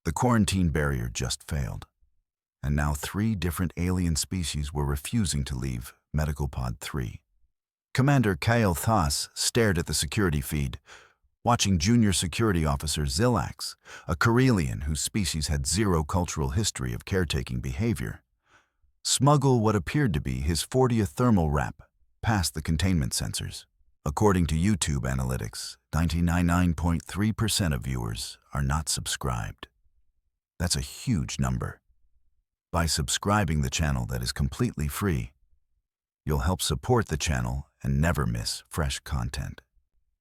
The quarantine barrier just failed, and now 3 different alien species were refusing to leave Medical Pod 3. Commander Kyle Thas stared at the security feed, watching Junior Security Officer Zilax, a Karelian whose species had zero cultural history of caretaking behavior, smuggle what appeared to be his 40th thermal wrap past the containment sensors. According to YouTube analytics, 99.3% of viewers are not subscribed. That's a huge number. By subscribing the channel that is completely free, you'll help support the channel and never miss fresh content.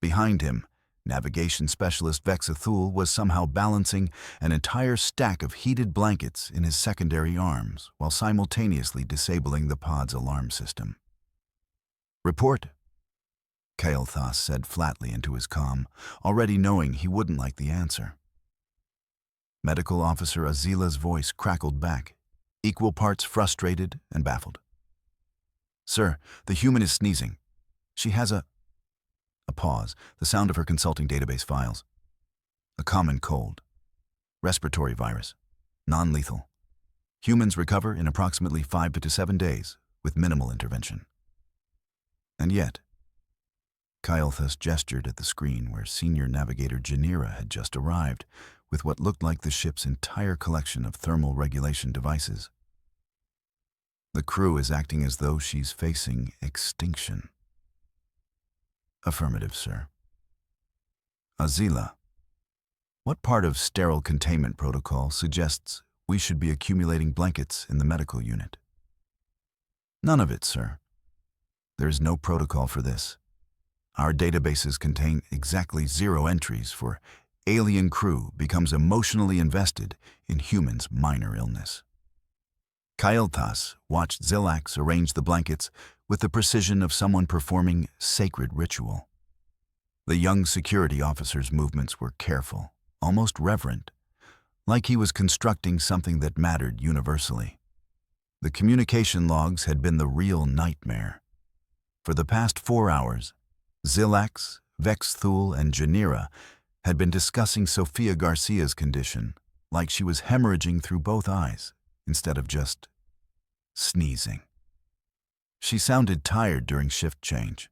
Behind him, navigation specialist Vexathul was somehow balancing an entire stack of heated blankets in his secondary arms while simultaneously disabling the pod's alarm system. "Report," Kyle Thas said flatly into his comm, already knowing he wouldn't like the answer. Medical Officer Azila's voice crackled back, equal parts frustrated and baffled. "Sir, the human is sneezing. She has a pause, the sound of her consulting database files. "A common cold. Respiratory virus. Non-lethal. Humans recover in approximately 5 to 7 days with minimal intervention." And yet, Kyle Thas gestured at the screen where Senior Navigator Janira had just arrived with what looked like the ship's entire collection of thermal regulation devices. "The crew is acting as though she's facing extinction." "Affirmative, sir." "Azila, what part of sterile containment protocol suggests we should be accumulating blankets in the medical unit?" "None of it, sir. There is no protocol for this. Our databases contain exactly 0 entries for alien crew becomes emotionally invested in humans' minor illness." Kyle Thas watched Zilax arrange the blankets with the precision of someone performing sacred ritual. The young security officer's movements were careful, almost reverent, like he was constructing something that mattered universally. The communication logs had been the real nightmare. For the past 4 hours, Zilax, Vexthul, and Janira had been discussing Sofia Garcia's condition like she was hemorrhaging through both eyes instead of just sneezing. She sounded tired during shift change.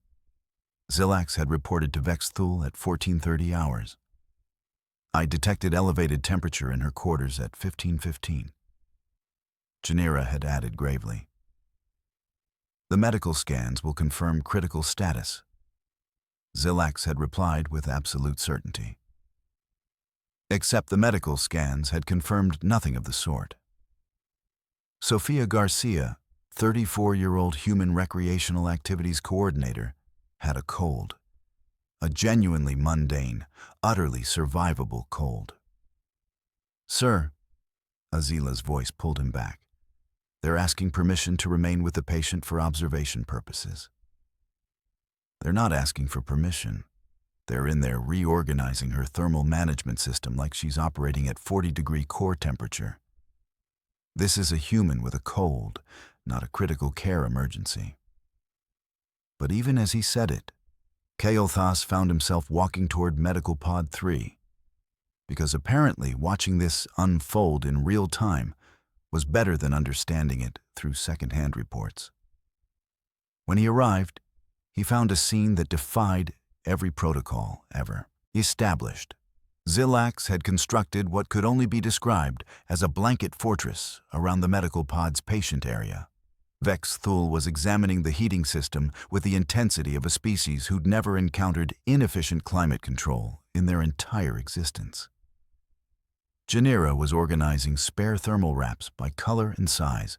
Zilax had reported to Vexthul at 14:30 hours. "I detected elevated temperature in her quarters at 15:15. Janira had added gravely, "The medical scans will confirm critical status." Zilax had replied with absolute certainty. Except the medical scans had confirmed nothing of the sort. Sofia Garcia, 34-year-old human recreational activities coordinator, had a cold. A genuinely mundane, utterly survivable cold. "Sir," Azila's voice pulled him back. "They're asking permission to remain with the patient for observation purposes." "They're not asking for permission. They're in there reorganizing her thermal management system like she's operating at 40-degree core temperature. This is a human with a cold, not a critical care emergency." But even as he said it, Kyle Thas found himself walking toward Medical Pod 3, because apparently watching this unfold in real time was better than understanding it through second-hand reports. When he arrived, he found a scene that defied every protocol ever established. Zilax had constructed what could only be described as a blanket fortress around the medical pod's patient area. Vexthul was examining the heating system with the intensity of a species who'd never encountered inefficient climate control in their entire existence. Janira was organizing spare thermal wraps by color and size,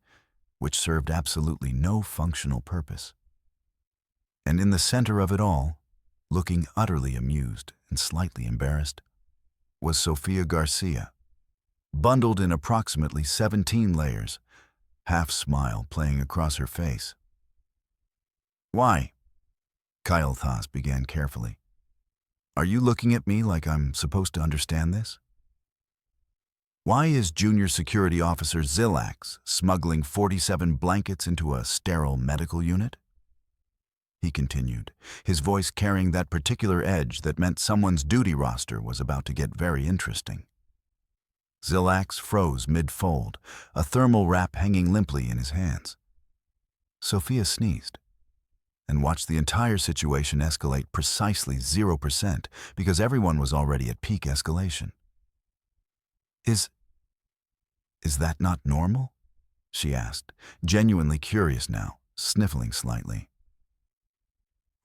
which served absolutely no functional purpose. And in the center of it all, looking utterly amused and slightly embarrassed, was Sofia Garcia, bundled in approximately 17 layers, half-smile playing across her face. "Why?" Kyle Thas began carefully. "Are you looking at me like I'm supposed to understand this? Why is Junior Security Officer Zilax smuggling 47 blankets into a sterile medical unit?" He continued, his voice carrying that particular edge that meant someone's duty roster was about to get very interesting. Zilax froze mid-fold, a thermal wrap hanging limply in his hands. Sophia sneezed and watched the entire situation escalate precisely 0% because everyone was already at peak escalation. Is that not normal? She asked, genuinely curious now, sniffling slightly.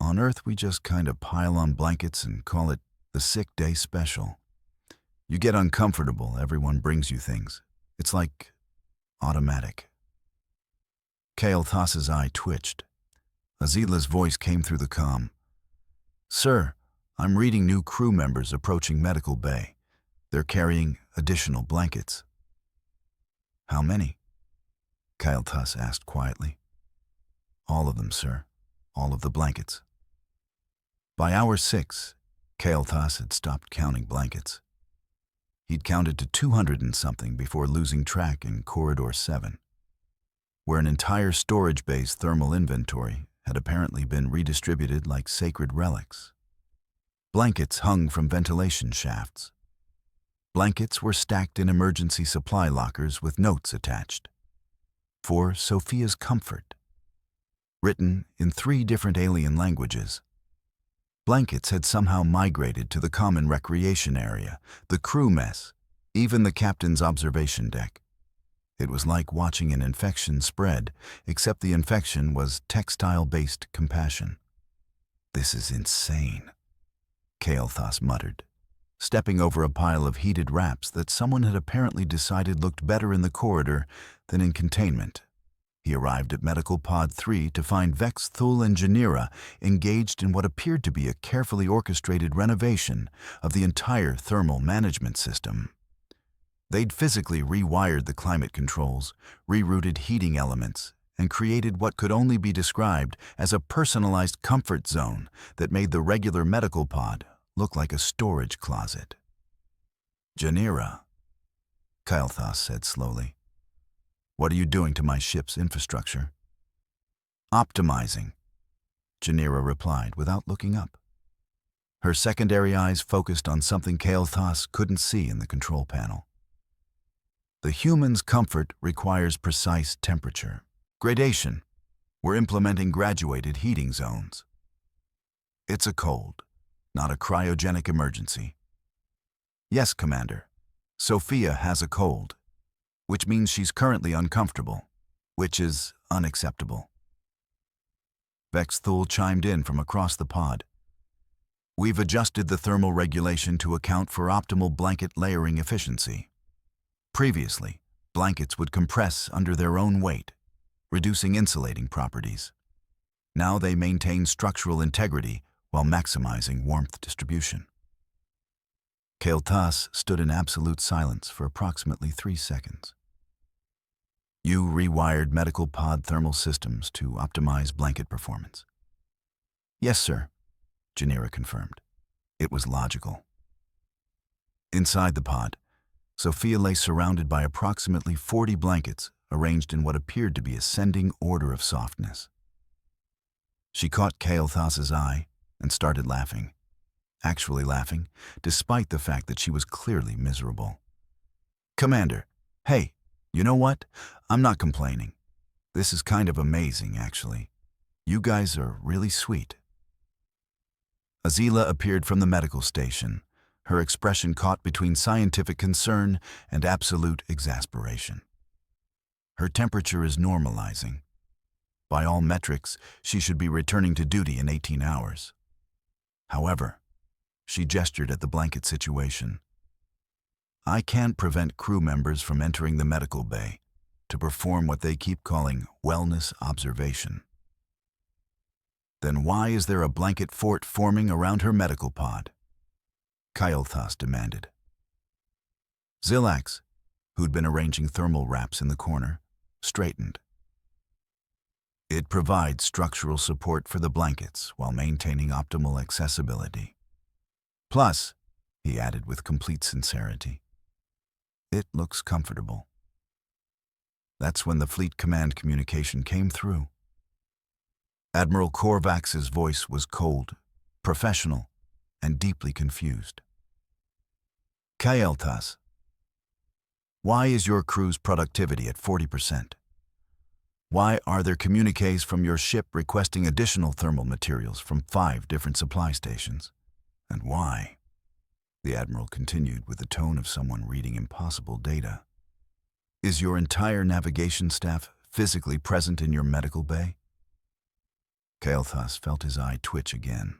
On Earth, we just kind of pile on blankets and call it the sick day special. You get uncomfortable, everyone brings you things. It's like automatic. Kael'thas's eye twitched. Azila's voice came through the comm. Sir, I'm reading new crew members approaching medical bay. They're carrying additional blankets. How many? Kael'thas asked quietly. All of them, sir. All of the blankets. By hour 6, Kael'thas had stopped counting blankets. He'd counted to 200 and something before losing track in Corridor 7, where an entire storage bay's thermal inventory had apparently been redistributed like sacred relics. Blankets hung from ventilation shafts. Blankets were stacked in emergency supply lockers with notes attached. For Sophia's comfort. Written in 3 different alien languages. Blankets had somehow migrated to the common recreation area, the crew mess, even the captain's observation deck. It was like watching an infection spread, except the infection was textile-based compassion. This is insane, Kael'thas muttered, stepping over a pile of heated wraps that someone had apparently decided looked better in the corridor than in containment. He arrived at Medical Pod 3 to find Vex, Thul, and Janira engaged in what appeared to be a carefully orchestrated renovation of the entire thermal management system. They'd physically rewired the climate controls, rerouted heating elements, and created what could only be described as a personalized comfort zone that made the regular medical pod look like a storage closet. Janira, Kael'thas said slowly. What are you doing to my ship's infrastructure? Optimizing, Janira replied without looking up. Her secondary eyes focused on something Kael'thas couldn't see in the control panel. The human's comfort requires precise temperature. Gradation. We're implementing graduated heating zones. It's a cold, not a cryogenic emergency. Yes, Commander. Sophia has a cold, which means she's currently uncomfortable, which is unacceptable. Vex Thul chimed in from across the pod. We've adjusted the thermal regulation to account for optimal blanket layering efficiency. Previously, blankets would compress under their own weight, reducing insulating properties. Now they maintain structural integrity while maximizing warmth distribution. Kael'thas stood in absolute silence for approximately 3 seconds. You rewired medical pod thermal systems to optimize blanket performance. Yes, sir, Janira confirmed. It was logical. Inside the pod, Sophia lay surrounded by approximately 40 blankets arranged in what appeared to be ascending order of softness. She caught Kael'thas's eye and started laughing. Actually laughing, despite the fact that she was clearly miserable. Commander, hey, you know what? I'm not complaining. This is kind of amazing, actually. You guys are really sweet. Azila appeared from the medical station, her expression caught between scientific concern and absolute exasperation. Her temperature is normalizing. By all metrics, she should be returning to duty in 18 hours. However, she gestured at the blanket situation. I can't prevent crew members from entering the medical bay to perform what they keep calling wellness observation. Then why is there a blanket fort forming around her medical pod? Kael'thas demanded. Zilax, who'd been arranging thermal wraps in the corner, straightened. It provides structural support for the blankets while maintaining optimal accessibility. Plus, he added with complete sincerity, it looks comfortable. That's when the fleet command communication came through. Admiral Korvax's voice was cold, professional, and deeply confused. Kael'thas, Why is your crew's productivity at 40%? Why are there communiques from your ship requesting additional thermal materials from 5 different supply stations? And why? The Admiral continued with the tone of someone reading impossible data. Is your entire navigation staff physically present in your medical bay? Kael'thas felt his eye twitch again.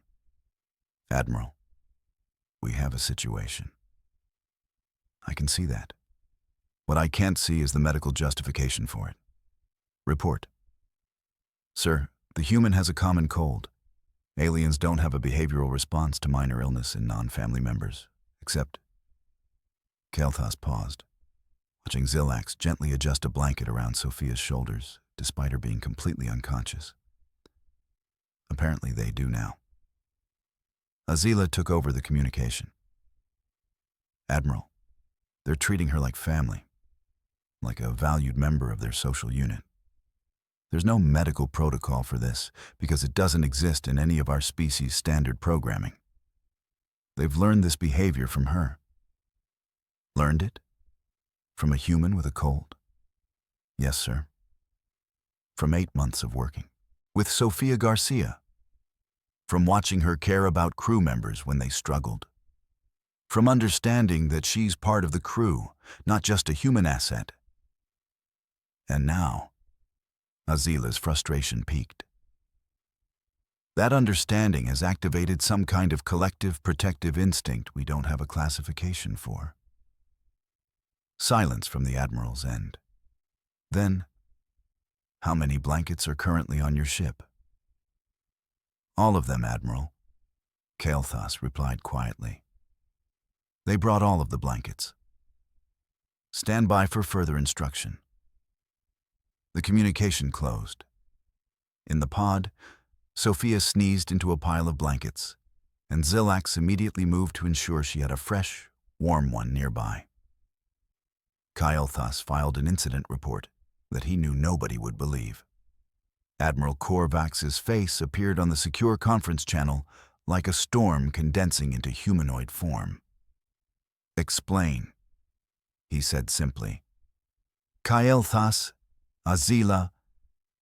Admiral, we have a situation. I can see that. What I can't see is the medical justification for it. Report. Sir, the human has a common cold. Aliens don't have a behavioral response to minor illness in non-family members, except... Kael'thas paused, watching Zilax gently adjust a blanket around Sophia's shoulders, despite her being completely unconscious. Apparently they do now. Azila took over the communication. Admiral, they're treating her like family, like a valued member of their social unit. There's no medical protocol for this because it doesn't exist in any of our species' standard programming. They've learned this behavior from her. Learned it? From a human with a cold? Yes, sir. From 8 months of working with Sofia Garcia. From watching her care about crew members when they struggled. From understanding that she's part of the crew, not just a human asset. And now, Azila's frustration peaked. That understanding has activated some kind of collective protective instinct we don't have a classification for. Silence from the Admiral's end. Then, how many blankets are currently on your ship? All of them, Admiral, Kael'thas replied quietly. They brought all of the blankets. Stand by for further instruction. The communication closed. In the pod, Sophia sneezed into a pile of blankets, and Zilax immediately moved to ensure she had a fresh, warm one nearby. Kael'thas filed an incident report that he knew nobody would believe. Admiral Korvax's face appeared on the secure conference channel like a storm condensing into humanoid form. Explain, he said simply. Kael'thas, Azila,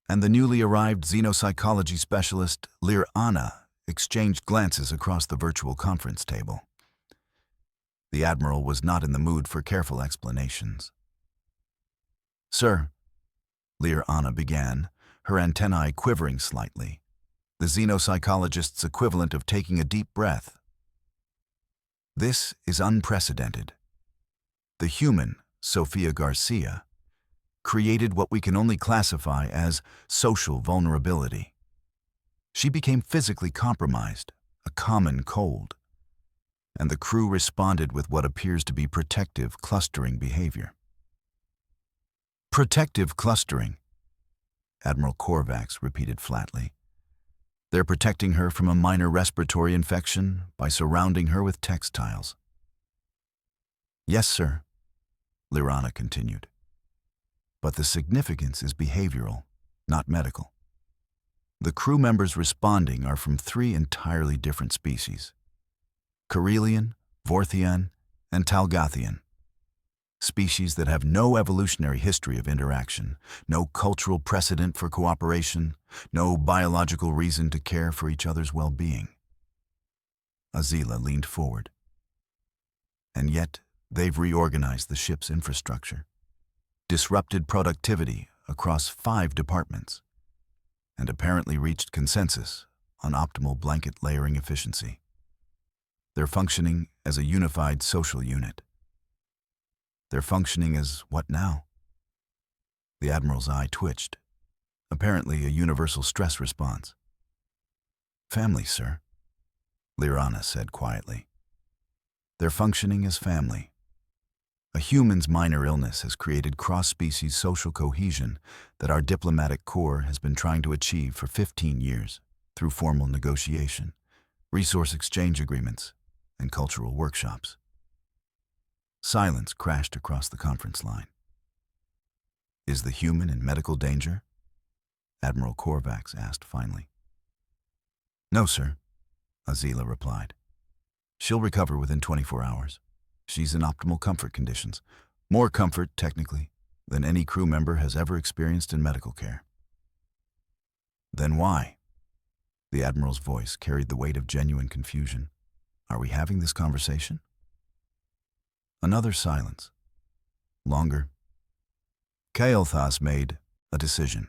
and the newly arrived xenopsychology specialist, Lir'ana, exchanged glances across the virtual conference table. The Admiral was not in the mood for careful explanations. Sir, Lir'ana began, her antennae quivering slightly, the xenopsychologist's equivalent of taking a deep breath. This is unprecedented. The human, Sofia Garcia, created what we can only classify as social vulnerability. She became physically compromised, a common cold, and the crew responded with what appears to be protective clustering behavior. Protective clustering, Admiral Korvax repeated flatly. They're protecting her from a minor respiratory infection by surrounding her with textiles. Yes, sir, Lir'ana continued. But the significance is behavioral, not medical. The crew members responding are from 3 entirely different species: Karelian, Vorthian, and Talgathian. Species that have no evolutionary history of interaction, no cultural precedent for cooperation, no biological reason to care for each other's well-being. Azila leaned forward. And yet, they've reorganized the ship's infrastructure, disrupted productivity across 5 departments, and apparently reached consensus on optimal blanket layering efficiency. They're functioning as a unified social unit. They're functioning as what now? The Admiral's eye twitched, apparently a universal stress response. Family, sir, Lir'ana said quietly. They're functioning as family. A human's minor illness has created cross-species social cohesion that our diplomatic corps has been trying to achieve for 15 years through formal negotiation, resource exchange agreements, and cultural workshops. Silence crashed across the conference line. Is the human in medical danger? Admiral Korvax asked finally. No, sir, Azila replied. She'll recover within 24 hours. She's in optimal comfort conditions, More comfort, technically, than any crew member has ever experienced in medical care. Then why? The Admiral's voice carried the weight of genuine confusion. Are we having this conversation? Another silence. Longer. Kael'thas made a decision.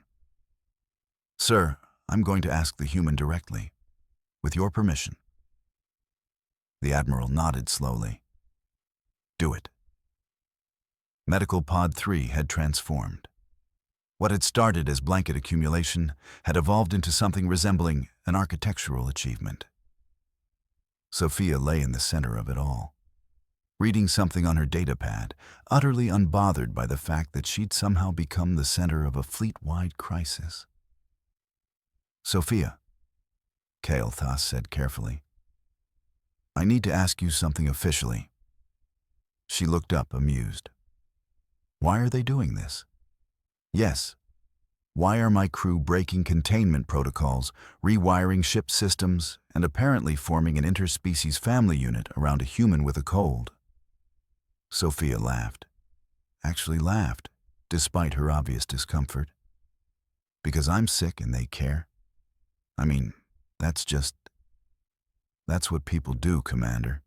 Sir, I'm going to ask the human directly, with your permission. The Admiral nodded slowly. Do it. Medical Pod 3 had transformed. What had started as blanket accumulation had evolved into something resembling an architectural achievement. Sophia lay in the center of it all, reading something on her datapad, utterly unbothered by the fact that she'd somehow become the center of a fleet-wide crisis. Sophia, Kael'thas said carefully, I need to ask you something officially. She looked up, amused. Why are they doing this? Yes. Why are my crew breaking containment protocols, rewiring ship systems, and apparently forming an interspecies family unit around a human with a cold? Sophia laughed. Actually laughed, despite her obvious discomfort. Because I'm sick and they care? I mean, that's what people do, Commander.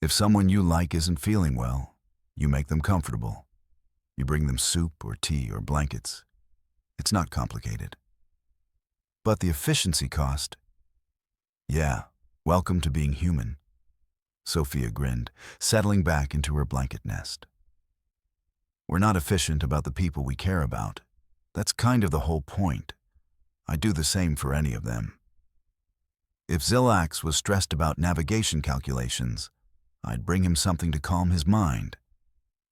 If someone you like isn't feeling well, you make them comfortable. You bring them soup or tea or blankets. It's not complicated. But the efficiency cost? Yeah, welcome to being human. Sophia grinned, settling back into her blanket nest. We're not efficient about the people we care about. That's kind of the whole point. I'd do the same for any of them. If Zilax was stressed about navigation calculations, I'd bring him something to calm his mind.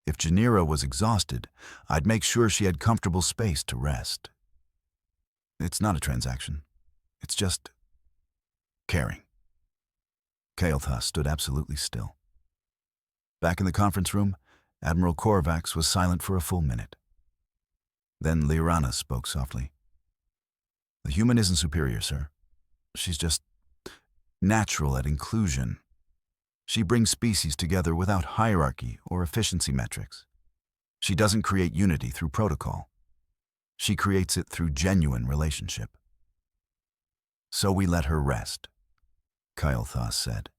If Janira was exhausted, I'd make sure she had comfortable space to rest. It's not a transaction. It's just caring. Kael'thas stood absolutely still. Back in the conference room, Admiral Korvax was silent for a full minute. Then Liarana spoke softly. The human isn't superior, sir. She's just natural at inclusion. She brings species together without hierarchy or efficiency metrics. She doesn't create unity through protocol. She creates it through genuine relationship. So we let her rest, Kael'thas said,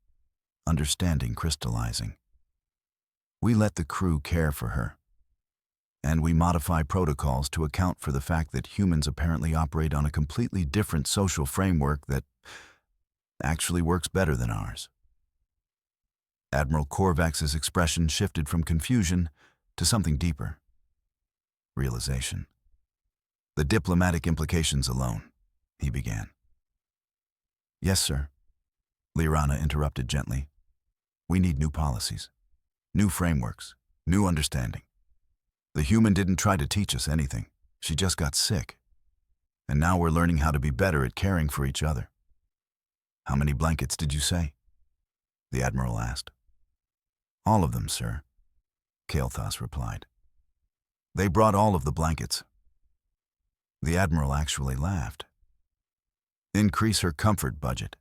understanding crystallizing. We let the crew care for her. And we modify protocols to account for the fact that humans apparently operate on a completely different social framework that actually works better than ours. Admiral Korvax's expression shifted from confusion to something deeper. Realization. The diplomatic implications alone, he began. Yes, sir. Liarana interrupted gently. We need new policies, new frameworks, new understanding. The human didn't try to teach us anything. She just got sick. And now we're learning how to be better at caring for each other. How many blankets did you say? The Admiral asked. All of them, sir, Kael'thas replied. They brought all of the blankets. The Admiral actually laughed. Increase her comfort budget,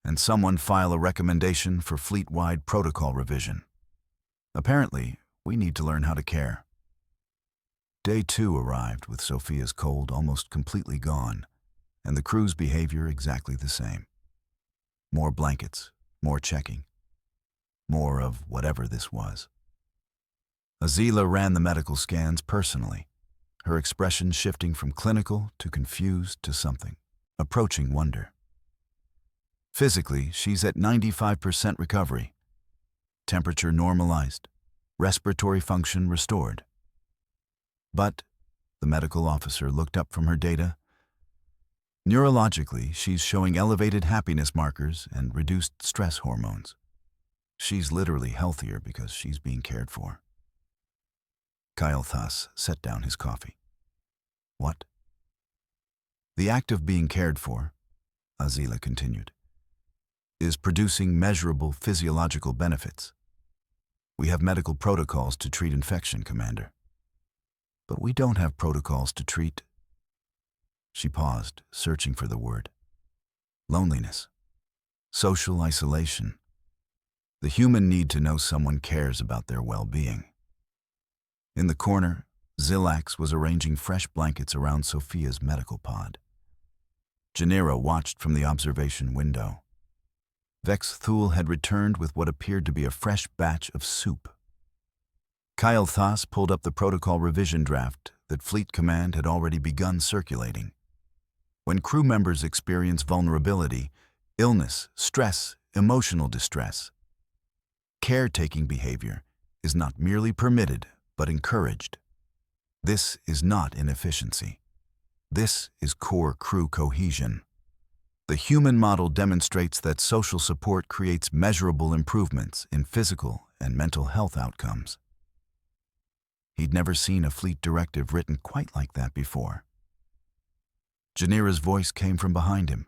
and someone file a recommendation for fleet-wide protocol revision. Apparently, we need to learn how to care. Day 2 arrived with Sophia's cold almost completely gone, and the crew's behavior exactly the same. More blankets, more checking. More of whatever this was. Azila ran the medical scans personally, her expression shifting from clinical to confused to something, approaching wonder. Physically, she's at 95% recovery. Temperature normalized, respiratory function restored. But, the medical officer looked up from her data, neurologically, she's showing elevated happiness markers and reduced stress hormones. She's literally healthier because she's being cared for. Kael'thas set down his coffee. What? The act of being cared for, Azila continued, is producing measurable physiological benefits. We have medical protocols to treat infection, Commander. But we don't have protocols to treat... She paused, searching for the word. Loneliness. Social isolation. The human need to know someone cares about their well-being. In the corner, Zilax was arranging fresh blankets around Sophia's medical pod. Janira watched from the observation window. Vex Thul had returned with what appeared to be a fresh batch of soup. Kyle Thas pulled up the protocol revision draft that Fleet Command had already begun circulating. When crew members experience vulnerability, illness, stress, emotional distress, caretaking behavior is not merely permitted but encouraged. This is not inefficiency. This is core crew cohesion. The human model demonstrates that social support creates measurable improvements in physical and mental health outcomes. He'd never seen a fleet directive written quite like that before. Janira's voice came from behind him.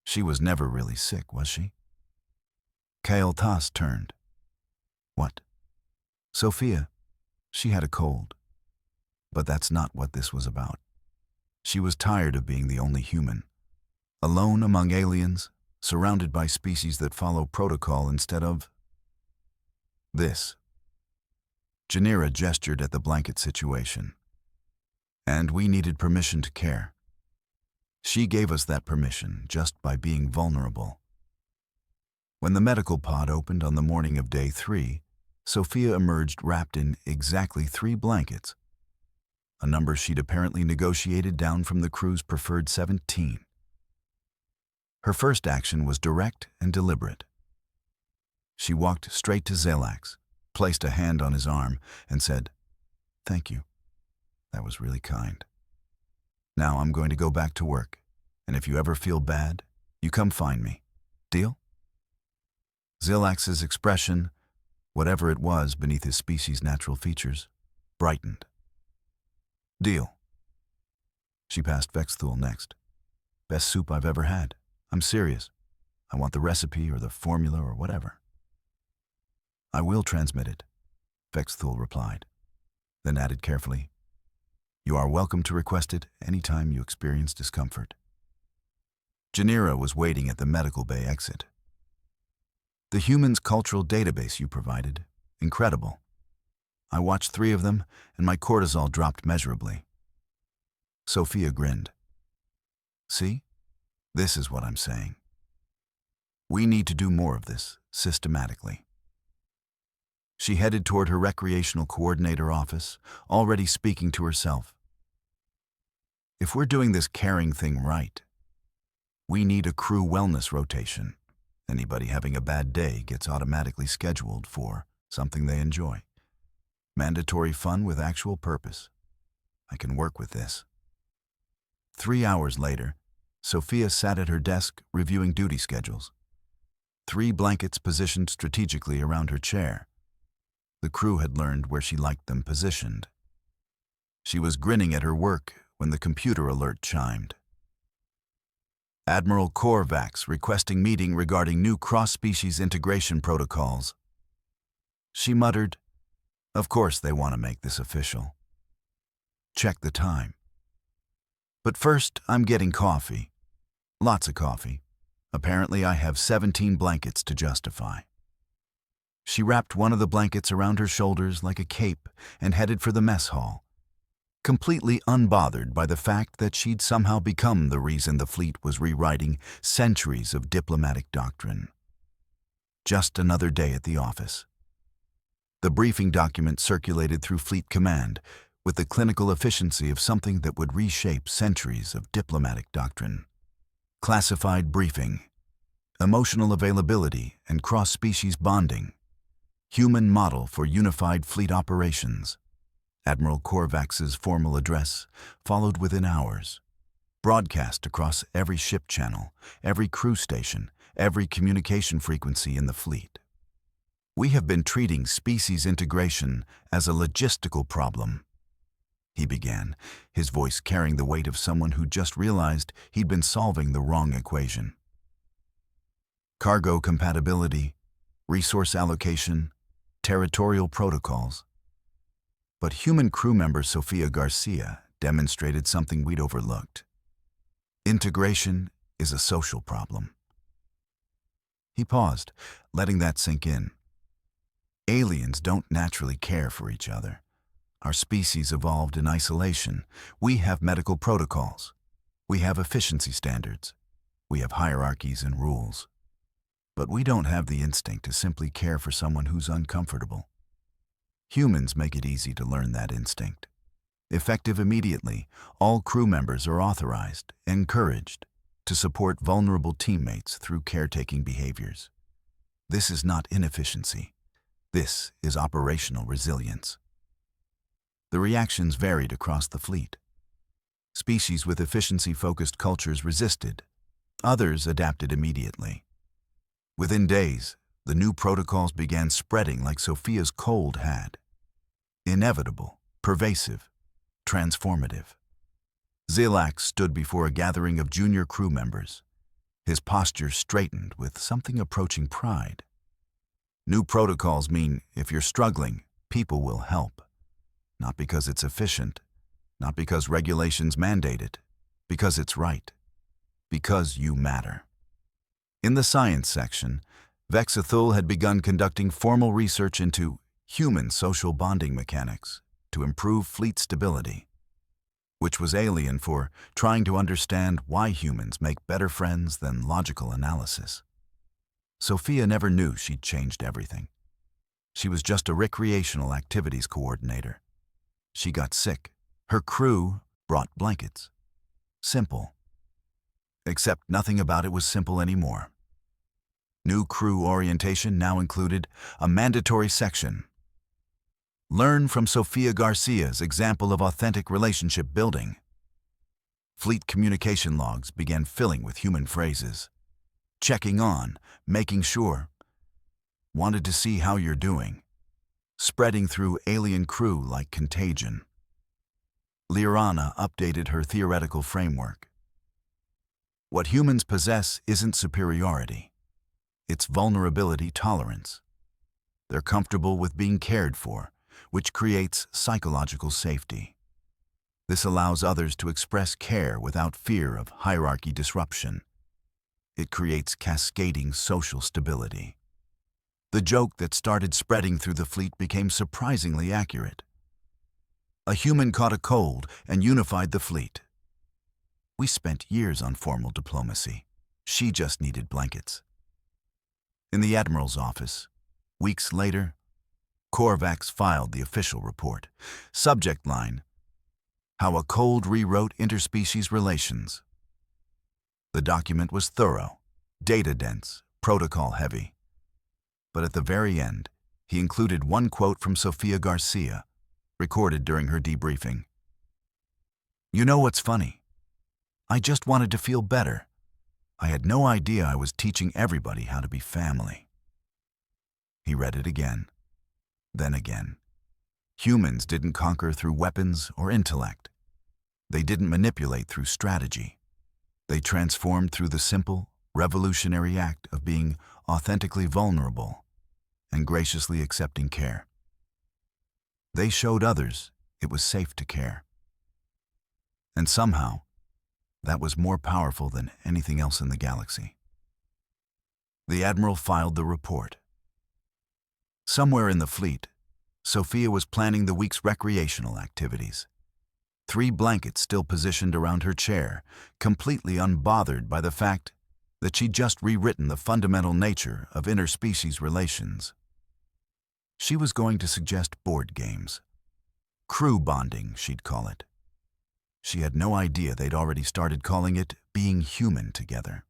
She was never really sick, was she? Kael Tas turned. What? Sophia. She had a cold. But that's not what this was about. She was tired of being the only human. Alone among aliens, surrounded by species that follow protocol instead of this. Janira gestured at the blanket situation. And we needed permission to care. She gave us that permission just by being vulnerable. When the medical pod opened on the morning of day 3, Sophia emerged wrapped in exactly 3 blankets, a number she'd apparently negotiated down from the crew's preferred 17. Her first action was direct and deliberate. She walked straight to Zelax, placed a hand on his arm, and said, "Thank you. That was really kind. Now I'm going to go back to work, and if you ever feel bad, you come find me. Deal?" Zilax's expression, whatever it was beneath his species' natural features, brightened. "Deal." She passed Vexthul next. "Best soup I've ever had. I'm serious. I want the recipe or the formula or whatever." "I will transmit it," Vexthul replied, then added carefully, "You are welcome to request it anytime you experience discomfort." Janira was waiting at the medical bay exit. "The Humans Cultural Database you provided, incredible. I watched 3 of them, and my cortisol dropped measurably." Sophia grinned. "See? This is what I'm saying. We need to do more of this, systematically." She headed toward her recreational coordinator office, already speaking to herself. If we're doing this caring thing right, we need a crew wellness rotation. Anybody having a bad day gets automatically scheduled for something they enjoy. Mandatory fun with actual purpose. I can work with this. 3 hours later, Sophia sat at her desk reviewing duty schedules. 3 blankets positioned strategically around her chair. The crew had learned where she liked them positioned. She was grinning at her work when the computer alert chimed. Admiral Korvax requesting meeting regarding new cross-species integration protocols. She muttered, "Of course they want to make this official." Check the time. "But first, I'm getting coffee. Lots of coffee. Apparently I have 17 blankets to justify." She wrapped one of the blankets around her shoulders like a cape and headed for the mess hall, completely unbothered by the fact that she'd somehow become the reason the fleet was rewriting centuries of diplomatic doctrine. Just another day at the office. The briefing document circulated through Fleet Command with the clinical efficiency of something that would reshape centuries of diplomatic doctrine. Classified briefing, emotional availability and cross-species bonding, human model for unified fleet operations. Admiral Korvax's formal address followed within hours, broadcast across every ship channel, every crew station, every communication frequency in the fleet. "We have been treating species integration as a logistical problem," he began, his voice carrying the weight of someone who just realized he'd been solving the wrong equation. Cargo compatibility, resource allocation, territorial protocols. But human crew member Sofia Garcia demonstrated something we'd overlooked. Integration is a social problem. He paused, letting that sink in. Aliens don't naturally care for each other. Our species evolved in isolation. We have medical protocols. We have efficiency standards. We have hierarchies and rules. But we don't have the instinct to simply care for someone who's uncomfortable. Humans make it easy to learn that instinct. Effective immediately, all crew members are authorized, encouraged, to support vulnerable teammates through caretaking behaviors. This is not inefficiency. This is operational resilience. The reactions varied across the fleet. Species with efficiency-focused cultures resisted. Others adapted immediately. Within days, the new protocols began spreading like Sophia's cold had. Inevitable, pervasive, transformative. Zilak stood before a gathering of junior crew members. His posture straightened with something approaching pride. New protocols mean if you're struggling, people will help. Not because it's efficient, not because regulations mandate it, because it's right, because you matter. In the science section, Vexathul had begun conducting formal research into human social bonding mechanics to improve fleet stability, which was alien for trying to understand why humans make better friends than logical analysis. Sophia never knew she'd changed everything. She was just a recreational activities coordinator. She got sick. Her crew brought blankets. Simple. Except nothing about it was simple anymore. New crew orientation now included a mandatory section. Learn from Sofia Garcia's example of authentic relationship building. Fleet communication logs began filling with human phrases. Checking on, making sure. Wanted to see how you're doing. Spreading through alien crew like contagion. Liarana updated her theoretical framework. What humans possess isn't superiority. It's vulnerability tolerance. They're comfortable with being cared for, which creates psychological safety. This allows others to express care without fear of hierarchy disruption. It creates cascading social stability. The joke that started spreading through the fleet became surprisingly accurate. A human caught a cold and unified the fleet. We spent years on formal diplomacy. She just needed blankets. In the Admiral's office, weeks later, Korvax filed the official report. Subject line: How a cold rewrote interspecies relations. The document was thorough, data-dense, protocol-heavy. But at the very end, he included one quote from Sofia Garcia, recorded during her debriefing. "You know what's funny? I just wanted to feel better. I had no idea I was teaching everybody how to be family." He read it again, then again. Humans didn't conquer through weapons or intellect. They didn't manipulate through strategy. They transformed through the simple, revolutionary act of being authentically vulnerable and graciously accepting care. They showed others it was safe to care. And somehow, that was more powerful than anything else in the galaxy. The Admiral filed the report. Somewhere in the fleet, Sophia was planning the week's recreational activities. 3 blankets still positioned around her chair, completely unbothered by the fact that she'd just rewritten the fundamental nature of interspecies relations. She was going to suggest board games. Crew bonding, she'd call it. She had no idea they'd already started calling it being human together.